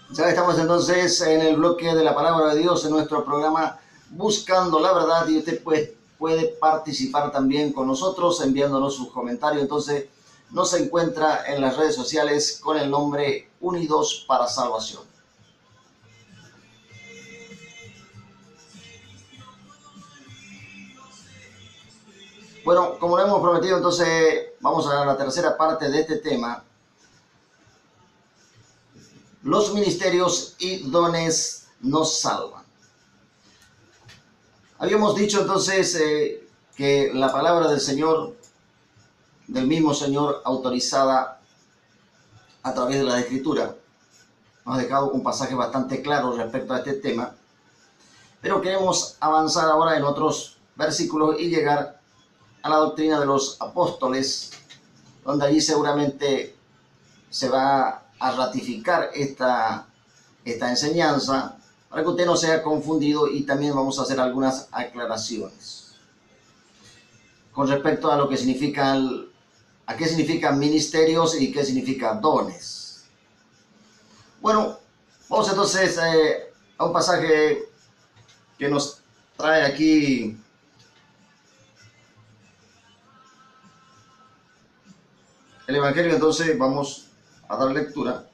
Ya estamos entonces en el bloque de la palabra de Dios en nuestro programa Buscando la Verdad, y usted puede participar también con nosotros enviándonos sus comentarios. Entonces nos encuentra en las redes sociales con el nombre Unidos para Salvación. Bueno, como lo hemos prometido, entonces vamos a la tercera parte de este tema: los ministerios y dones nos salvan. Habíamos dicho entonces que la palabra del Señor, del mismo Señor, autorizada a través de la Escritura, nos ha dejado un pasaje bastante claro respecto a este tema, pero queremos avanzar ahora en otros versículos y llegar a la doctrina de los apóstoles, donde allí seguramente se va a ratificar esta enseñanza, para que usted no sea confundido, y también vamos a hacer algunas aclaraciones con respecto a lo que significan, a qué significan ministerios y qué significan dones. Bueno, vamos entonces a un pasaje que nos trae aquí el Evangelio. Entonces vamos a dar lectura.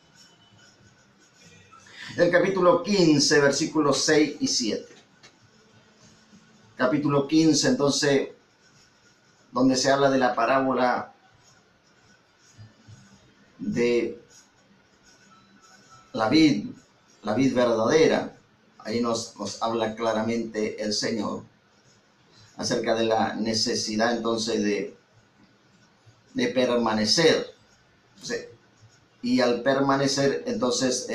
El capítulo 15, versículos 6 y 7. Capítulo 15, entonces, donde se habla de la parábola de la vid verdadera. Ahí nos habla claramente el Señor acerca de la necesidad entonces de permanecer. Entonces, y al permanecer, entonces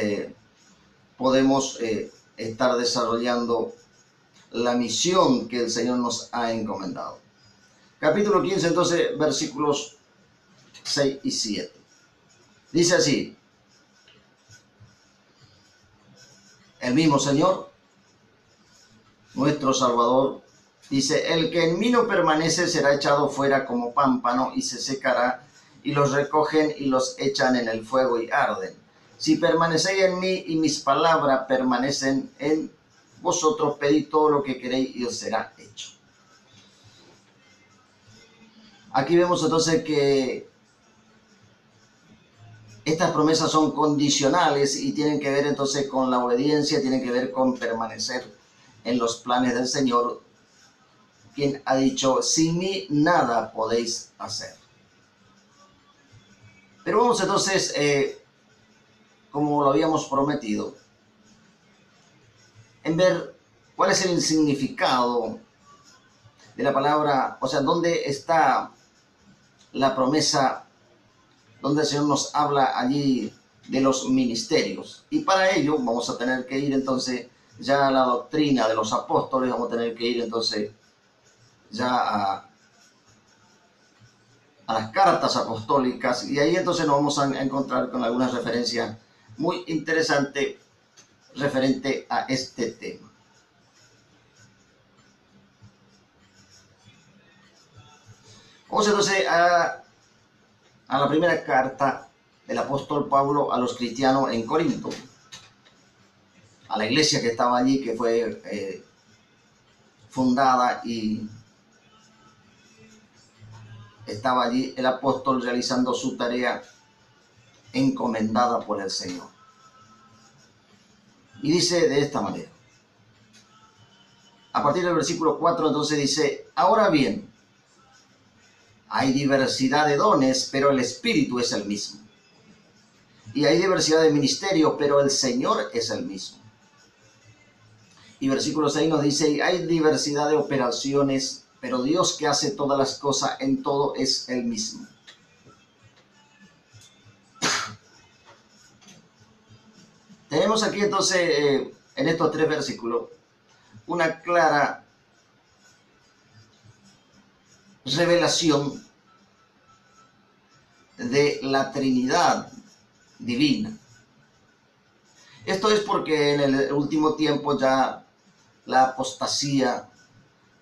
podemos estar desarrollando la misión que el Señor nos ha encomendado. Capítulo 15, entonces, versículos 6 y 7. Dice así: el mismo Señor, nuestro Salvador, dice: el que en mí no permanece será echado fuera como pámpano y se secará, y los recogen y los echan en el fuego y arden. Si permanecéis en mí y mis palabras permanecen en vosotros, pedid todo lo que queréis y os será hecho. Aquí vemos entonces que estas promesas son condicionales y tienen que ver entonces con la obediencia, tienen que ver con permanecer en los planes del Señor, quien ha dicho: sin mí nada podéis hacer. Pero vamos entonces, como lo habíamos prometido, en ver cuál es el significado de la palabra, o sea, dónde está la promesa, donde el Señor nos habla allí de los ministerios. Y para ello vamos a tener que ir entonces ya a la doctrina de los apóstoles, vamos a tener que ir entonces ya a las cartas apostólicas, y ahí entonces nos vamos a encontrar con algunas referencias muy interesantes referente a este tema. Vamos entonces a la primera carta del apóstol Pablo a los cristianos en Corinto, a la iglesia que estaba allí, que fue fundada, y estaba allí el apóstol realizando su tarea encomendada por el Señor. Y dice de esta manera, a partir del versículo 4, entonces dice: ahora bien, hay diversidad de dones, pero el Espíritu es el mismo. Y hay diversidad de ministerios, pero el Señor es el mismo. Y versículo 6 nos dice: hay diversidad de operaciones, pero Dios, que hace todas las cosas en todo, es el mismo. Tenemos aquí entonces, en estos tres versículos, una clara revelación de la Trinidad divina. Esto es porque en el último tiempo ya la apostasía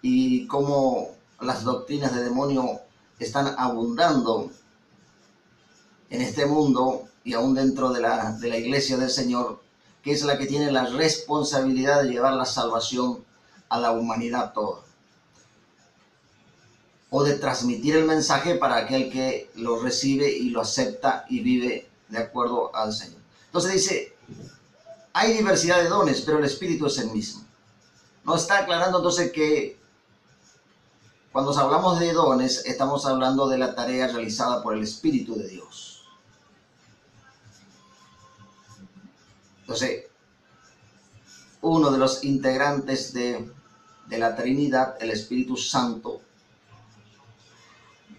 y cómo las doctrinas de demonio están abundando en este mundo, y aún dentro de la iglesia del Señor, que es la que tiene la responsabilidad de llevar la salvación a la humanidad toda, o de transmitir el mensaje para aquel que lo recibe y lo acepta y vive de acuerdo al Señor. Entonces dice, hay diversidad de dones, pero el Espíritu es el mismo. Nos está aclarando entonces que cuando hablamos de dones, estamos hablando de la tarea realizada por el Espíritu de Dios. Entonces, uno de los integrantes de la Trinidad, el Espíritu Santo,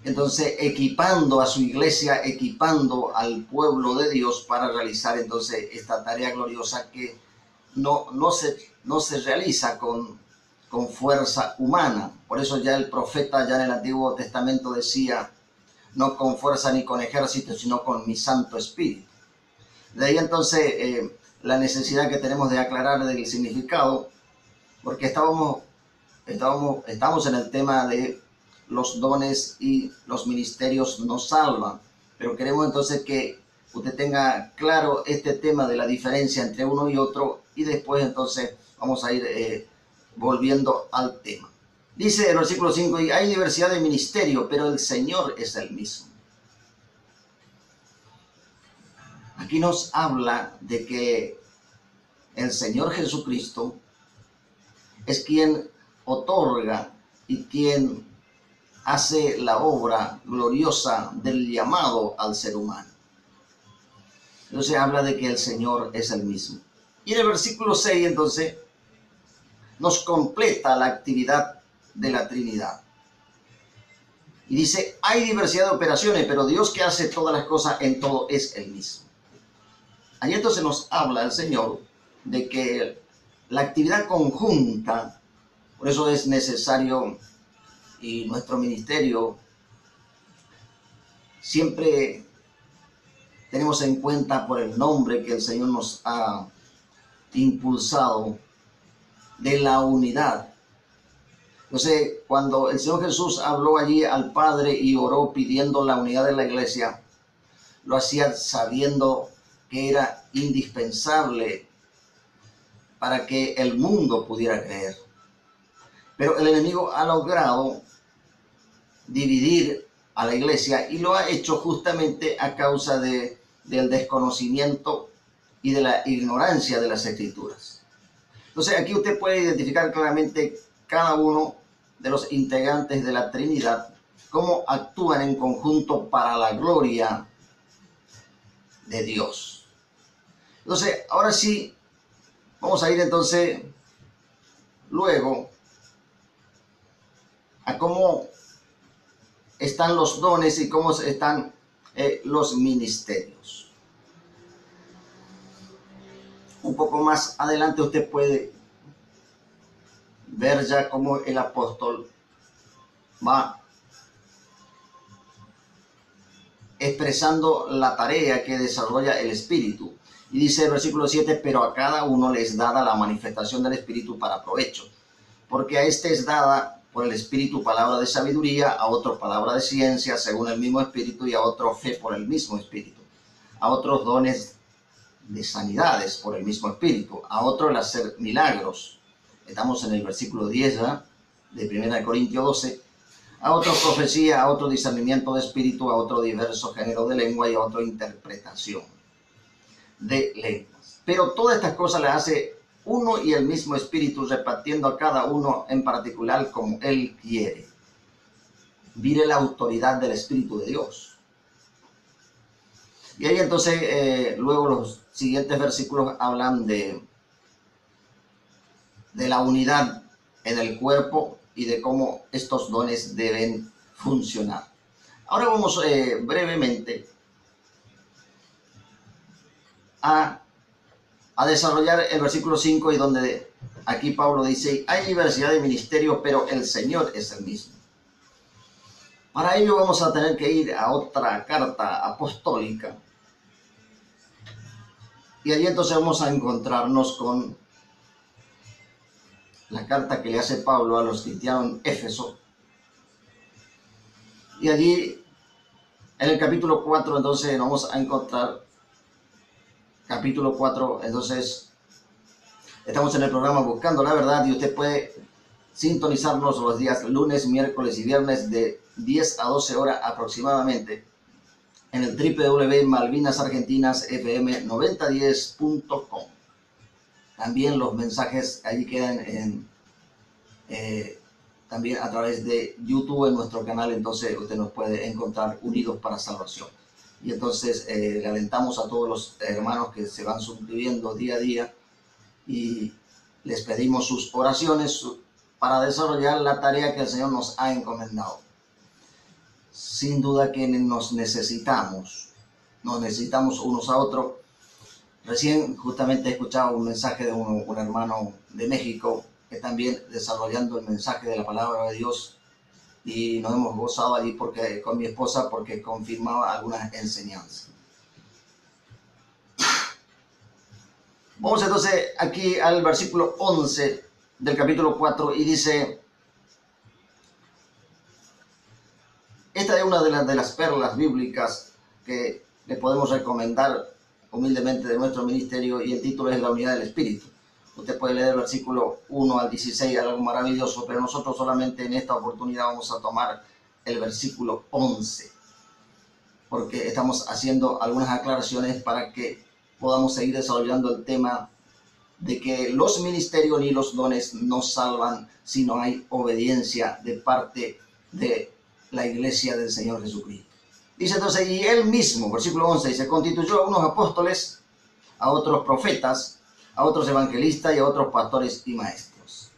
entonces equipando a su iglesia, equipando al pueblo de Dios para realizar entonces esta tarea gloriosa que no se realiza con fuerza humana. Por eso ya el profeta ya en el Antiguo Testamento decía, no con fuerza ni con ejército, sino con mi Santo Espíritu. De ahí entonces la necesidad que tenemos de aclarar del significado, porque estamos en el tema de los dones y los ministerios nos salvan, pero queremos entonces que usted tenga claro este tema de la diferencia entre uno y otro, y después entonces vamos a ir volviendo al tema. Dice el versículo 5, y hay diversidad de ministerio, pero el Señor es el mismo. Aquí nos habla de que el Señor Jesucristo es quien otorga y quien hace la obra gloriosa del llamado al ser humano. Entonces habla de que el Señor es el mismo. Y en el versículo 6 entonces nos completa la actividad de la Trinidad. Y dice, hay diversidad de operaciones, pero Dios que hace todas las cosas en todo es el mismo. Allí entonces nos habla el Señor de que la actividad conjunta, por eso es necesario, y nuestro ministerio siempre tenemos en cuenta por el nombre que el Señor nos ha impulsado de la unidad. Entonces, cuando el Señor Jesús habló allí al Padre y oró pidiendo la unidad de la iglesia, lo hacía sabiendo que era indispensable para que el mundo pudiera creer. Pero el enemigo ha logrado dividir a la iglesia y lo ha hecho justamente a causa del desconocimiento y de la ignorancia de las Escrituras. Entonces aquí usted puede identificar claramente cada uno de los integrantes de la Trinidad, cómo actúan en conjunto para la gloria de Dios. Entonces, ahora sí, vamos a ir entonces luego a cómo están los dones y cómo están los ministerios. Un poco más adelante usted puede ver ya cómo el apóstol va expresando la tarea que desarrolla el Espíritu. Y dice el versículo 7, pero a cada uno les es dada la manifestación del Espíritu para provecho. Porque a este es dada por el Espíritu palabra de sabiduría, a otro palabra de ciencia según el mismo Espíritu, y a otro fe por el mismo Espíritu. A otros dones de sanidades por el mismo Espíritu. A otro el hacer milagros. Estamos en el versículo 10 ¿verdad? De 1 Corintios 12. A otro profecía, a otro discernimiento de espíritu, a otro diverso género de lengua y a otro interpretación de lenguas. Pero todas estas cosas las hace uno y el mismo Espíritu, repartiendo a cada uno en particular como Él quiere. Mire la autoridad del Espíritu de Dios. Y ahí entonces, luego los siguientes versículos hablan de la unidad en el cuerpo y de cómo estos dones deben funcionar. Ahora vamos brevemente a desarrollar el versículo 5 y donde aquí Pablo dice, hay diversidad de ministerios, pero el Señor es el mismo. Para ello vamos a tener que ir a otra carta apostólica y allí entonces vamos a encontrarnos con la carta que le hace Pablo a los cristianos en Éfeso. Y allí, en el capítulo 4, entonces vamos a encontrar, capítulo 4, entonces, Estamos en el programa Buscando la Verdad y usted puede sintonizarnos los días lunes, miércoles y viernes de 10 a 12 horas aproximadamente en el www.malvinasargentinasfm9010.com. También los mensajes allí quedan también a través de YouTube en nuestro canal, entonces usted nos puede encontrar Unidos para Salvación. Y entonces le alentamos a todos los hermanos que se van suscribiendo día a día y les pedimos sus oraciones para desarrollar la tarea que el Señor nos ha encomendado. Sin duda que nos necesitamos unos a otros. Recién justamente he escuchado un mensaje de un hermano de México que también desarrollando el mensaje de la palabra de Dios, y nos hemos gozado allí con mi esposa porque confirmaba algunas enseñanzas. Vamos entonces aquí al versículo 11 del capítulo 4 y dice: esta es una de las perlas bíblicas que le podemos recomendar humildemente de nuestro ministerio, y el título es La unidad del Espíritu. Usted puede leer el versículo 1 al 16, algo maravilloso, pero nosotros solamente en esta oportunidad vamos a tomar el versículo 11, porque estamos haciendo algunas aclaraciones para que podamos seguir desarrollando el tema de que los ministerios ni los dones no salvan si no hay obediencia de parte de la iglesia del Señor Jesucristo. Dice entonces, y él mismo, versículo 11, dice, constituyó a unos apóstoles, a otros profetas, a otros evangelistas y a otros pastores y maestros.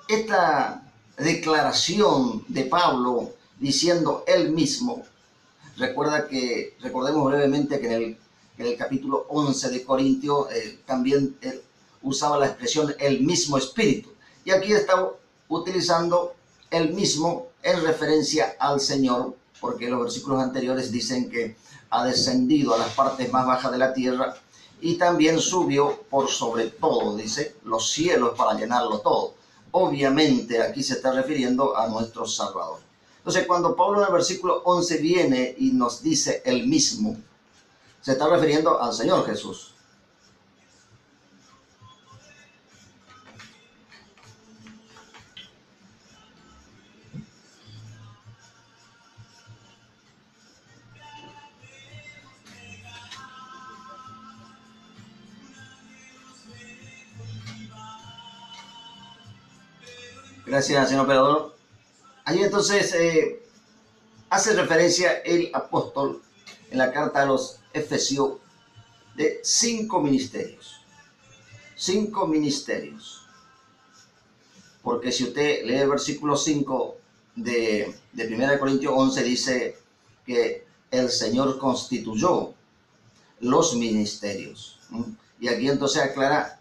Esta declaración de Pablo diciendo él mismo, recordemos brevemente que en el capítulo 11 de Corintios también usaba la expresión el mismo Espíritu. Y aquí está utilizando el mismo en referencia al Señor, porque los versículos anteriores dicen que ha descendido a las partes más bajas de la tierra y también subió por sobre todo, dice, los cielos para llenarlo todo. Obviamente aquí se está refiriendo a nuestro Salvador. Entonces cuando Pablo en el versículo 11 viene y nos dice el mismo, se está refiriendo al Señor Jesús. Gracias, señor operador. Allí entonces hace referencia el apóstol en la carta a los Efesios de 5 ministerios. 5 ministerios. Porque si usted lee el versículo 5 de 1 Corintios 11, dice que el Señor constituyó los ministerios. Y aquí entonces aclara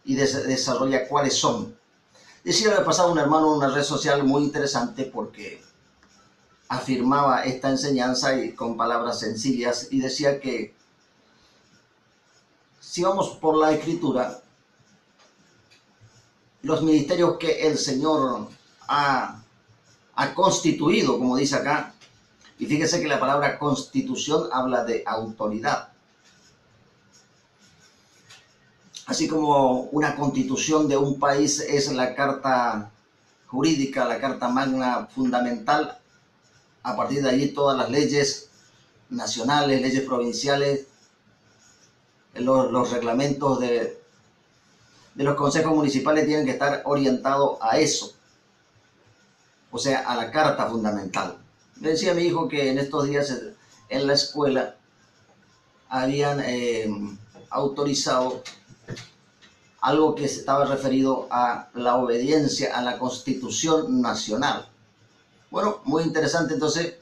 y desarrolla cuáles son. Decía de pasado un hermano en una red social muy interesante porque afirmaba esta enseñanza y con palabras sencillas, y decía que si vamos por la Escritura, los ministerios que el Señor ha constituido, como dice acá, y fíjese que la palabra constitución habla de autoridad. Así como una constitución de un país es la carta jurídica, la carta magna fundamental, a partir de allí todas las leyes nacionales, leyes provinciales, los reglamentos de los consejos municipales tienen que estar orientados a eso, o sea, a la carta fundamental. Me decía mi hijo que en estos días en la escuela habían autorizado algo que estaba referido a la obediencia a la Constitución Nacional. Bueno, muy interesante entonces,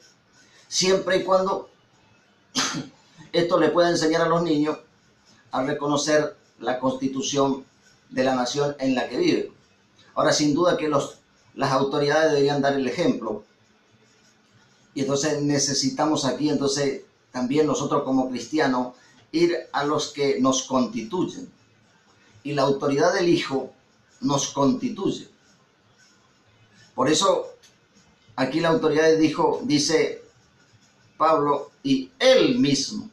siempre y cuando esto le pueda enseñar a los niños a reconocer la Constitución de la nación en la que viven. Ahora, sin duda que las autoridades deberían dar el ejemplo. Y entonces necesitamos aquí, entonces, también nosotros como cristianos, ir a los que nos constituyen. Y la autoridad del Hijo nos constituye. Por eso, aquí la autoridad del Hijo, dice Pablo, y Él mismo.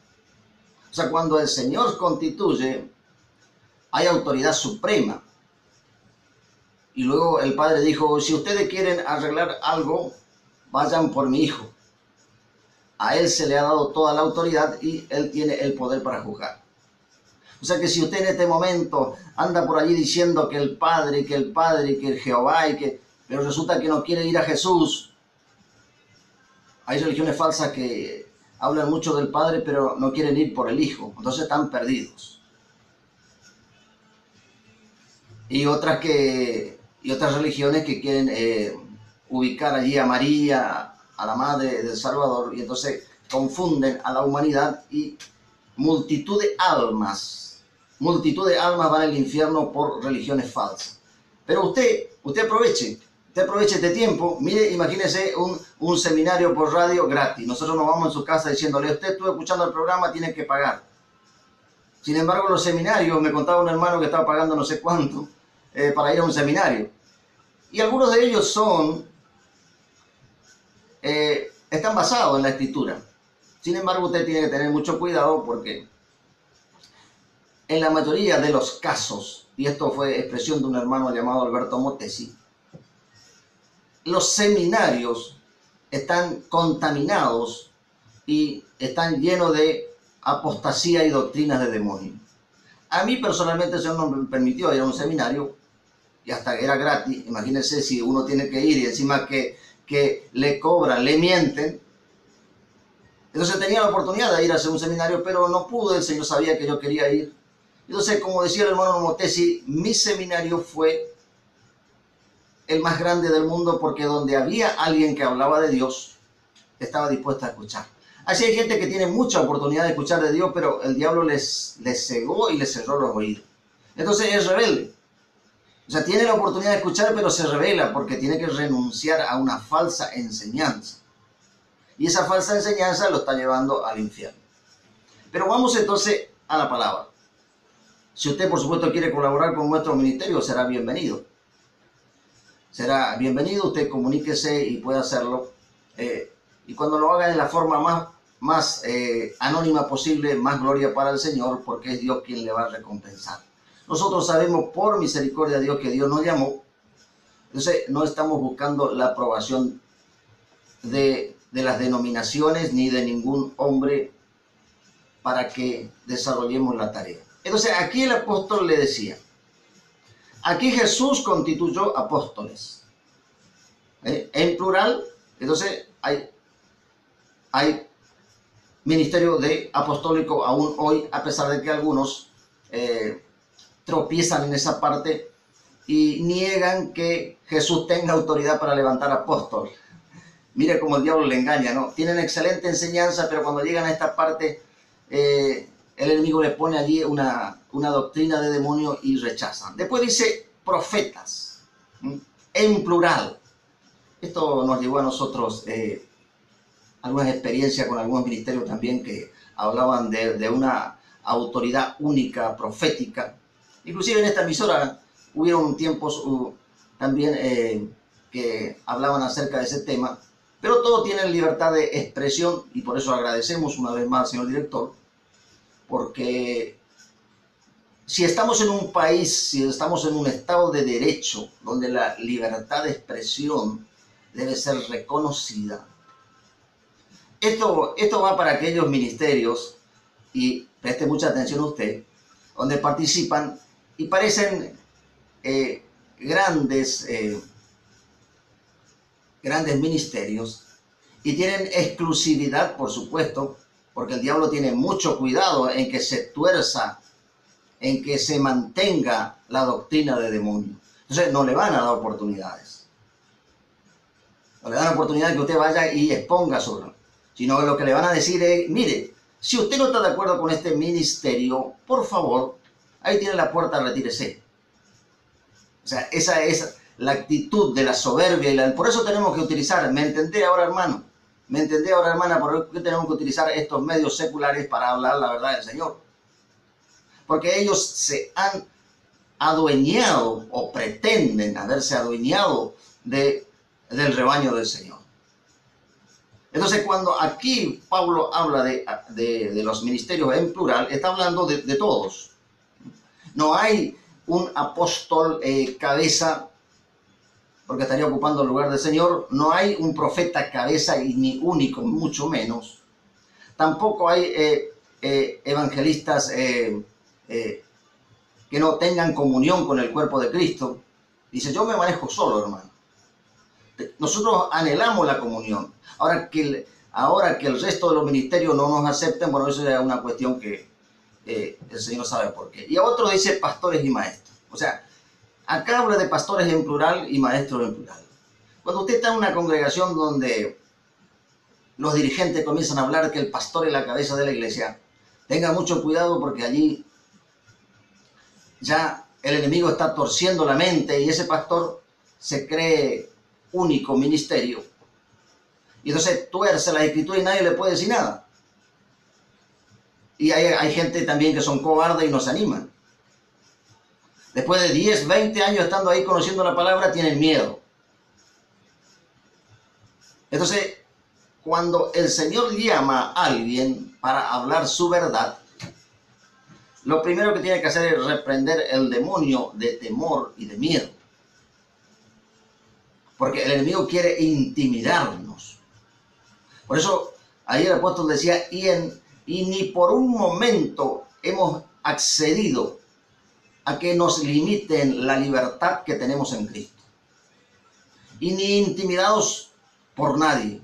O sea, cuando el Señor constituye, hay autoridad suprema. Y luego el padre dijo, si ustedes quieren arreglar algo, vayan por mi hijo. A él se le ha dado toda la autoridad y él tiene el poder para juzgar. O sea que si usted en este momento anda por allí diciendo que el Padre, que el Padre, que el Jehová, pero resulta que no quiere ir a Jesús. Hay religiones falsas que hablan mucho del Padre, pero no quieren ir por el Hijo. Entonces están perdidos. Y otras religiones que quieren ubicar allí a María, a la Madre del Salvador, y entonces confunden a la humanidad y multitud de almas van al infierno por religiones falsas. Pero usted aproveche este tiempo. Mire, imagínese un seminario por radio gratis. Nosotros nos vamos en su casa diciéndole, usted estuvo escuchando el programa, tiene que pagar. Sin embargo, los seminarios, me contaba un hermano que estaba pagando no sé cuánto para ir a un seminario. Y algunos de ellos están basados en la Escritura. Sin embargo, usted tiene que tener mucho cuidado porque en la mayoría de los casos, y esto fue expresión de un hermano llamado Alberto Motesi, los seminarios están contaminados y están llenos de apostasía y doctrinas de demonio. A mí personalmente el Señor no me permitió ir a un seminario y hasta era gratis. Imagínense si uno tiene que ir y encima que le cobran, le mienten. Entonces tenía la oportunidad de ir a hacer un seminario, pero no pude. El Señor sabía que yo quería ir. Entonces, como decía el hermano Motesi, mi seminario fue el más grande del mundo porque donde había alguien que hablaba de Dios, estaba dispuesta a escuchar. Así hay gente que tiene mucha oportunidad de escuchar de Dios, pero el diablo les cegó y les cerró los oídos. Entonces es rebelde. O sea, tiene la oportunidad de escuchar, pero se rebela porque tiene que renunciar a una falsa enseñanza. Y esa falsa enseñanza lo está llevando al infierno. Pero vamos entonces a la palabra. Si usted, por supuesto, quiere colaborar con nuestro ministerio, será bienvenido. Será bienvenido, usted comuníquese y puede hacerlo. Y cuando lo haga de la forma más anónima posible, más gloria para el Señor, porque es Dios quien le va a recompensar. Nosotros sabemos por misericordia de Dios que Dios nos llamó. Entonces no estamos buscando la aprobación de las denominaciones ni de ningún hombre para que desarrollemos la tarea. Entonces aquí el apóstol le decía, aquí Jesús constituyó apóstoles. En plural, entonces hay ministerio de apostólico aún hoy, a pesar de que algunos tropiezan en esa parte y niegan que Jesús tenga autoridad para levantar apóstol. Mire cómo el diablo le engaña, ¿no? Tienen excelente enseñanza, pero cuando llegan a esta parte, el enemigo le pone allí una doctrina de demonio y rechazan. Después dice profetas, en plural. Esto nos llevó a nosotros algunas experiencias con algunos ministerios también que hablaban de una autoridad única, profética. Inclusive en esta emisora hubieron tiempos también que hablaban acerca de ese tema, pero todos tienen libertad de expresión y por eso agradecemos una vez más al señor director, porque si estamos en un país, si estamos en un estado de derecho donde la libertad de expresión debe ser reconocida, esto va para aquellos ministerios, y preste mucha atención usted, donde participan y parecen grandes ministerios y tienen exclusividad, por supuesto, porque el diablo tiene mucho cuidado en que se tuerza, en que se mantenga la doctrina de demonio. Entonces no le van a dar oportunidades. No le dan oportunidad que usted vaya y exponga sobre, sino que lo que le van a decir es, mire, si usted no está de acuerdo con este ministerio, por favor, ahí tiene la puerta, retírese. O sea, esa es la actitud de la soberbia y por eso tenemos que utilizar, ¿me entendé ahora, hermano? ¿Me entendé ahora, hermana? ¿Por qué tenemos que utilizar estos medios seculares para hablar la verdad del Señor? Porque ellos se han adueñado o pretenden haberse adueñado del rebaño del Señor. Entonces, cuando aquí Pablo habla de los ministerios en plural, está hablando de todos. No hay un apóstol cabeza, porque estaría ocupando el lugar del Señor. No hay un profeta cabeza, y ni único, mucho menos. Tampoco hay evangelistas que no tengan comunión con el cuerpo de Cristo. Dice, yo me manejo solo, hermano. Nosotros anhelamos la comunión. Ahora que el resto de los ministerios no nos acepten, bueno, eso es una cuestión que el Señor sabe por qué. Y a otro dice pastores y maestros. O sea, acá habla de pastores en plural y maestros en plural. Cuando usted está en una congregación donde los dirigentes comienzan a hablar que el pastor es la cabeza de la iglesia, tenga mucho cuidado, porque allí ya el enemigo está torciendo la mente y ese pastor se cree único ministerio. Y entonces tuerce la escritura y nadie le puede decir nada. Y hay gente también que son cobardes y no se animan. Después de 10, 20 años estando ahí conociendo la palabra, tienen miedo. Entonces, cuando el Señor llama a alguien para hablar su verdad, lo primero que tiene que hacer es reprender el demonio de temor y de miedo. Porque el enemigo quiere intimidarnos. Por eso, ahí el apóstol decía, y ni por un momento hemos accedido a que nos limiten la libertad que tenemos en Cristo. Y ni intimidados por nadie.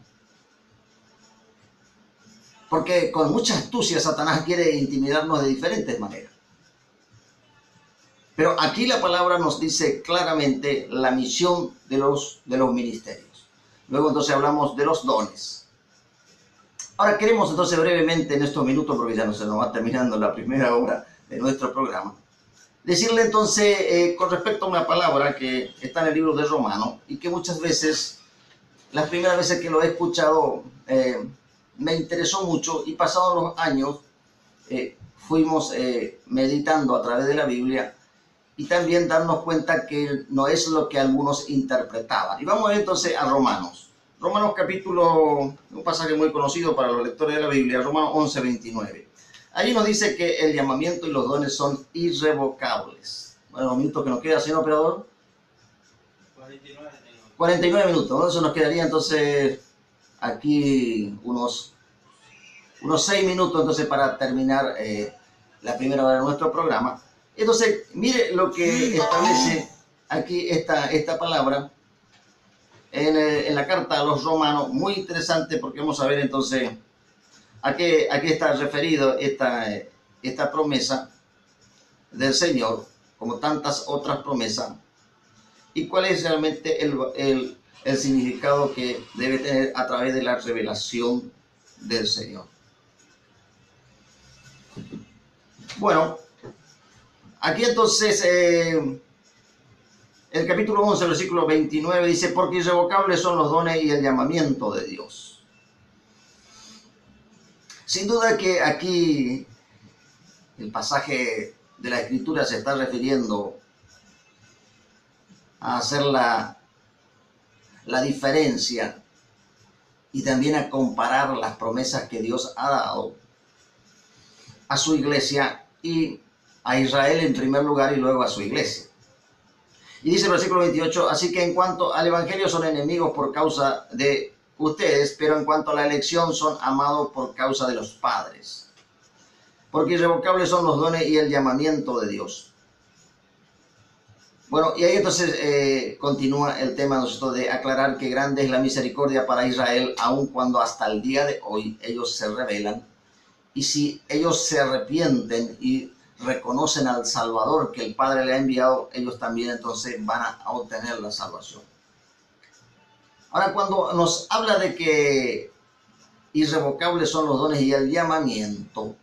Porque con mucha astucia Satanás quiere intimidarnos de diferentes maneras. Pero aquí la palabra nos dice claramente la misión de los ministerios. Luego entonces hablamos de los dones. Ahora queremos entonces brevemente en estos minutos, porque ya no se nos va terminando la primera hora de nuestro programa, decirle entonces con respecto a una palabra que está en el libro de Romanos y que muchas veces, las primeras veces que lo he escuchado, me interesó mucho, y pasados los años fuimos meditando a través de la Biblia y también darnos cuenta que no es lo que algunos interpretaban. Y vamos a ver entonces a Romanos. Romanos capítulo, un pasaje muy conocido para los lectores de la Biblia, Romanos 11, 29. Allí nos dice que el llamamiento y los dones son irrevocables. Bueno, los minutos que nos queda, señor operador. 49 minutos, ¿no? Eso nos quedaría entonces aquí unos 6 minutos entonces para terminar la primera hora de nuestro programa. Entonces, mire lo que establece aquí esta palabra en la carta a los romanos, muy interesante, porque vamos a ver entonces a qué está referido esta promesa del Señor, como tantas otras promesas, y cuál es realmente el significado que debe tener a través de la revelación del Señor. Bueno, aquí entonces el capítulo 11, versículo 29 dice, porque irrevocables son los dones y el llamamiento de Dios. Sin duda que aquí el pasaje de la Escritura se está refiriendo a hacer la diferencia y también a comparar las promesas que Dios ha dado a su iglesia, y a Israel en primer lugar y luego a su iglesia. Y dice el versículo 28, así que en cuanto al evangelio son enemigos por causa de ustedes, pero en cuanto a la elección son amados por causa de los padres. Porque irrevocables son los dones y el llamamiento de Dios. Bueno, y ahí entonces continúa el tema nosotros de aclarar que grande es la misericordia para Israel, aun cuando hasta el día de hoy ellos se rebelan. Y si ellos se arrepienten y reconocen al Salvador que el Padre le ha enviado, ellos también entonces van a obtener la salvación. Ahora, cuando nos habla de que irrevocables son los dones y el llamamiento,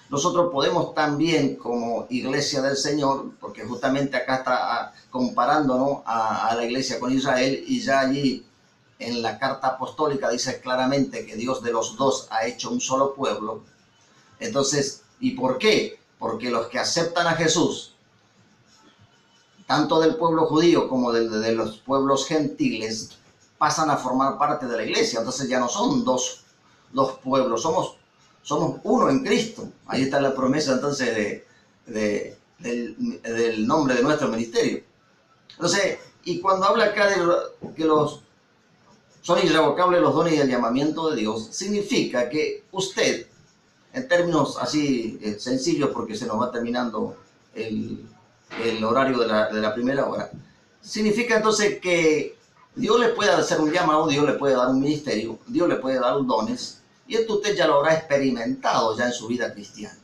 nosotros podemos también, como iglesia del Señor, porque justamente acá está comparándonos a la iglesia con Israel, y ya allí en la carta apostólica dice claramente que Dios de los dos ha hecho un solo pueblo. Entonces, ¿y por qué? Porque los que aceptan a Jesús, tanto del pueblo judío como de los pueblos gentiles, pasan a formar parte de la iglesia. Entonces ya no son dos pueblos, somos uno en Cristo. Ahí está la promesa entonces del nombre de nuestro ministerio. Entonces, y cuando habla acá de que son irrevocables los dones y el llamamiento de Dios, significa que usted, en términos así sencillos, porque se nos va terminando el horario de la primera hora, significa entonces que Dios le puede hacer un llamado, Dios le puede dar un ministerio, Dios le puede dar dones, y esto usted ya lo habrá experimentado ya en su vida cristiana.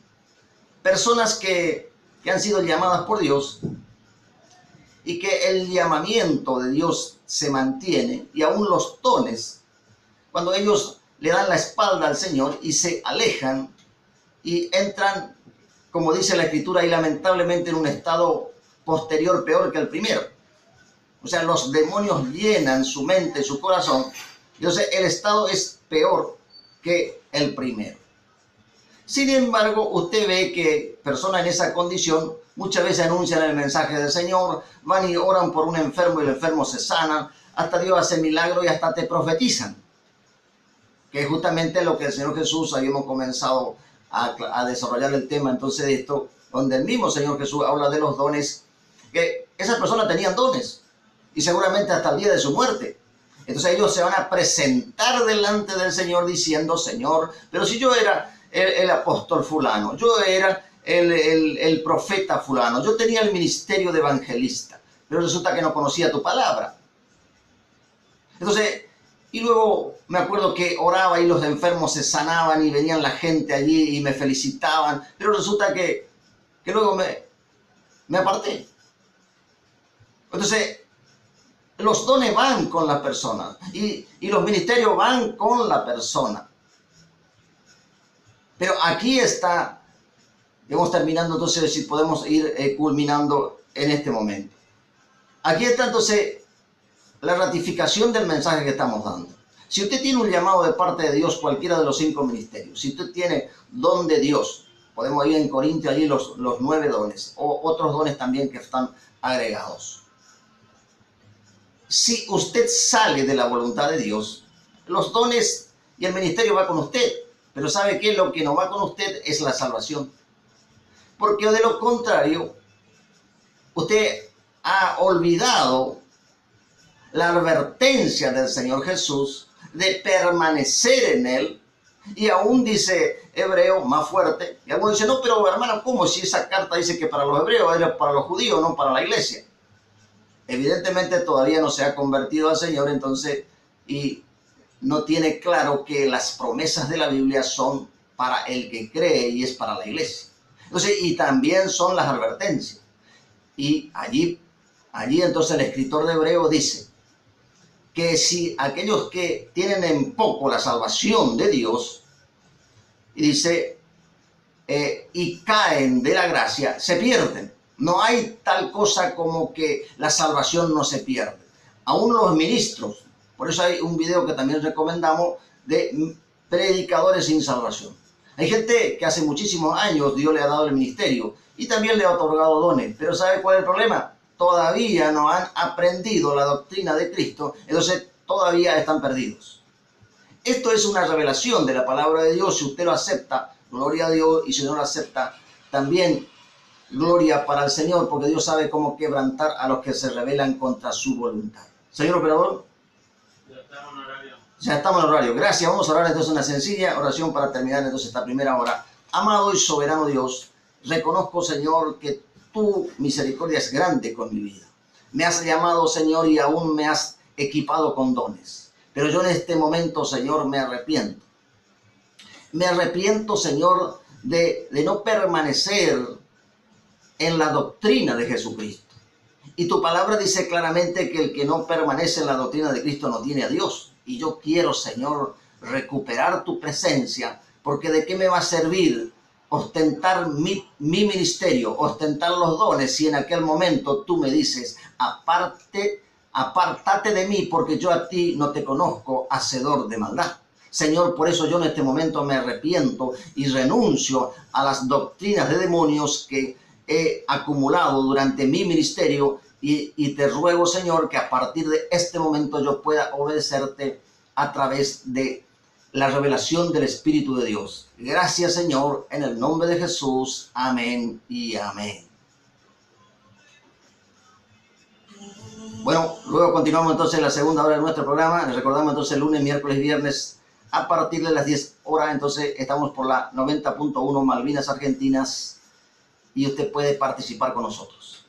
Personas que han sido llamadas por Dios y que el llamamiento de Dios se mantiene, y aún los dones, cuando ellos le dan la espalda al Señor y se alejan y entran, como dice la Escritura, y lamentablemente en un estado posterior peor que el primero. O sea, los demonios llenan su mente, su corazón, entonces el estado es peor que el primero. Sin embargo, usted ve que personas en esa condición muchas veces anuncian el mensaje del Señor, van y oran por un enfermo y el enfermo se sana, hasta Dios hace milagros y hasta te profetizan. Que es justamente lo que el Señor Jesús, habíamos comenzado a desarrollar el tema entonces de esto, donde el mismo Señor Jesús habla de los dones, que esas personas tenían dones y seguramente hasta el día de su muerte. Entonces ellos se van a presentar delante del Señor diciendo: Señor, pero si yo era el apóstol fulano, yo era el profeta fulano, yo tenía el ministerio de evangelista, pero resulta que no conocía tu palabra. Entonces, y luego me acuerdo que oraba y los enfermos se sanaban y venían la gente allí y me felicitaban, pero resulta que luego me aparté. Entonces, los dones van con la persona y los ministerios van con la persona. Pero aquí está, vamos terminando entonces, si podemos ir culminando en este momento. Aquí está entonces la ratificación del mensaje que estamos dando. Si usted tiene un llamado de parte de Dios, cualquiera de los 5 ministerios, si usted tiene don de Dios, podemos ir en Corintios allí los 9 dones, o otros dones también que están agregados. Si usted sale de la voluntad de Dios, los dones y el ministerio va con usted. Pero ¿sabe qué? Lo que no va con usted es la salvación. Porque de lo contrario, usted ha olvidado la advertencia del Señor Jesús de permanecer en Él. Y aún dice Hebreo más fuerte. Y algunos dicen: no, pero hermano, ¿cómo si esa carta dice que para los hebreos era para los judíos, no para la iglesia? Evidentemente todavía no se ha convertido al Señor, entonces, y no tiene claro que las promesas de la Biblia son para el que cree y es para la iglesia. Entonces, y también son las advertencias. Y allí entonces el escritor de Hebreo dice que si aquellos que tienen en poco la salvación de Dios, y dice, y caen de la gracia, se pierden. No hay tal cosa como que la salvación no se pierde. Aún los ministros, por eso hay un video que también recomendamos de predicadores sin salvación. Hay gente que hace muchísimos años Dios le ha dado el ministerio y también le ha otorgado dones, pero ¿sabe cuál es el problema? Todavía no han aprendido la doctrina de Cristo, entonces todavía están perdidos. Esto es una revelación de la palabra de Dios. Si usted lo acepta, gloria a Dios, y si no lo acepta, también gloria para el Señor, porque Dios sabe cómo quebrantar a los que se rebelan contra su voluntad. Señor operador. Ya estamos en horario. Gracias. Vamos a orar entonces una sencilla oración para terminar entonces esta primera hora. Amado y soberano Dios, reconozco, Señor, que tu misericordia es grande con mi vida. Me has llamado, Señor, y aún me has equipado con dones. Pero yo en este momento, Señor, me arrepiento. Me arrepiento, Señor, de no permanecer en la doctrina de Jesucristo. Y tu palabra dice claramente que el que no permanece en la doctrina de Cristo no tiene a Dios. Y yo quiero, Señor, recuperar tu presencia, porque ¿de qué me va a servir ostentar mi ministerio, ostentar los dones, si en aquel momento tú me dices: apártate de mí, porque yo a ti no te conozco, hacedor de maldad? Señor, por eso yo en este momento me arrepiento y renuncio a las doctrinas de demonios que he acumulado durante mi ministerio, y te ruego, Señor, que a partir de este momento yo pueda obedecerte a través de la revelación del Espíritu de Dios. Gracias, Señor, en el nombre de Jesús. Amén y amén. Bueno, luego continuamos entonces la segunda hora de nuestro programa. Les recordamos entonces lunes, miércoles y viernes a partir de las 10 horas. Entonces estamos por la 90.1 Malvinas Argentinas y usted puede participar con nosotros.